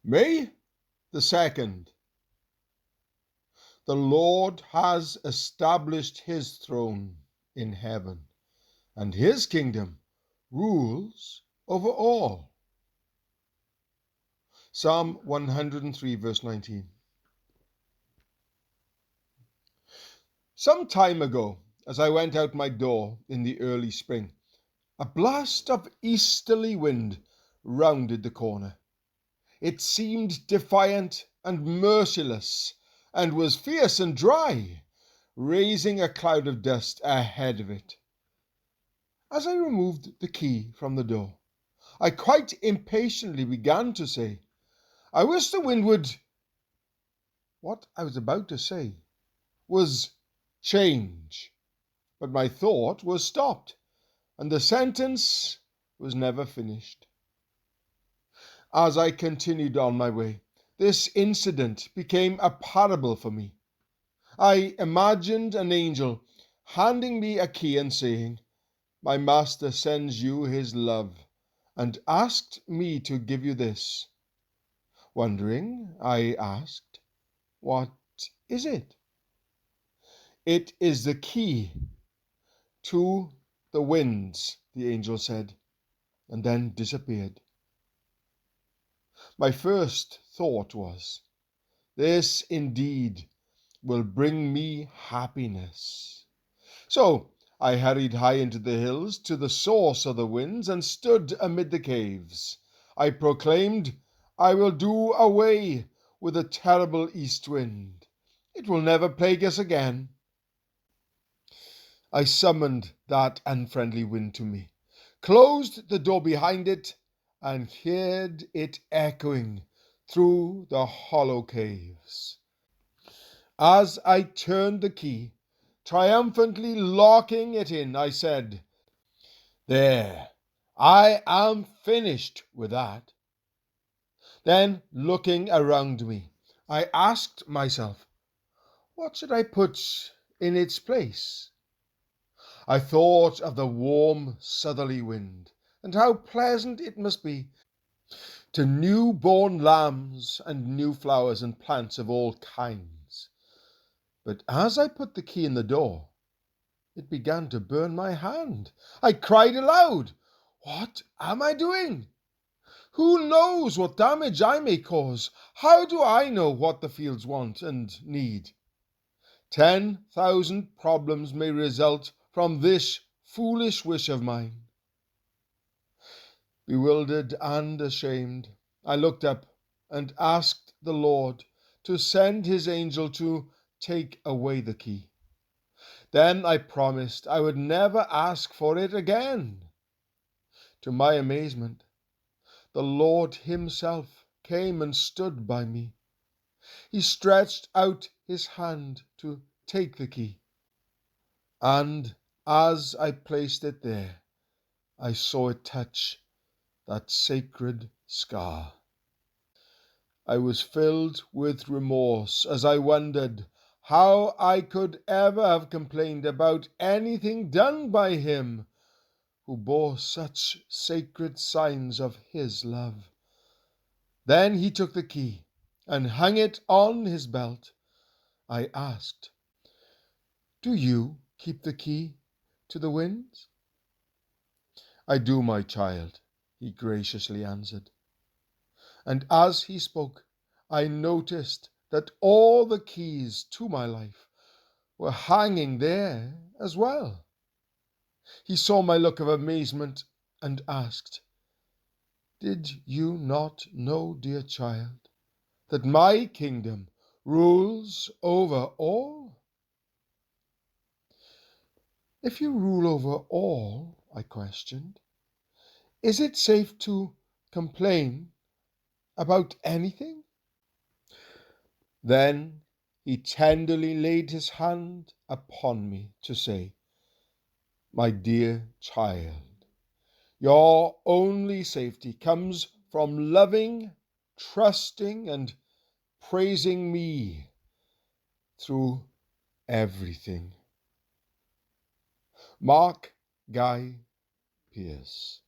May the 2nd. The Lord has established his throne in heaven, and his kingdom rules over all. Psalm 103, verse 19. Some time ago, as I went out my door in the early spring, a blast of easterly wind rounded the corner. It seemed defiant and merciless, and was fierce and dry, raising a cloud of dust ahead of it. As I removed the key from the door, I quite impatiently began to say, I wish the wind would... What I was about to say was change, but my thought was stopped, and the sentence was never finished. As I continued on my way, this incident became a parable for me. I imagined an angel handing me a key and saying, My master sends you his love, and asked me to give you this. Wondering, I asked, What is it? It is the key to the winds, the angel said, and then disappeared. My first thought was, this indeed will bring me happiness. So I hurried high into the hills to the source of the winds and stood amid the caves. I proclaimed, I will do away with the terrible east wind. It will never plague us again. I summoned that unfriendly wind to me, closed the door behind it, and heard it echoing through the hollow caves. As I turned the key, triumphantly locking it in, I said, There, I am finished with that. Then, looking around me, I asked myself, what should I put in its place? I thought of the warm southerly wind, and how pleasant it must be to new-born lambs and new flowers and plants of all kinds. But as I put the key in the door, it began to burn my hand. I cried aloud, What am I doing? Who knows what damage I may cause? How do I know what the fields want and need? 10,000 problems may result from this foolish wish of mine. Bewildered and ashamed, I looked up and asked the Lord to send his angel to take away the key. Then I promised I would never ask for it again. To my amazement, the Lord himself came and stood by me. He stretched out his hand to take the key, and as I placed it there, I saw it touch that sacred scar. I was filled with remorse as I wondered how I could ever have complained about anything done by him who bore such sacred signs of his love. Then he took the key and hung it on his belt. I asked, Do you keep the key to the winds? I do, my child, he graciously answered. And as he spoke, I noticed that all the keys to my life were hanging there as well. He saw my look of amazement and asked, Did you not know, dear child, that my kingdom rules over all? If you rule over all, I questioned, is it safe to complain about anything? Then he tenderly laid his hand upon me to say, My dear child, your only safety comes from loving, trusting, and praising me through everything. Mark Guy Pearce.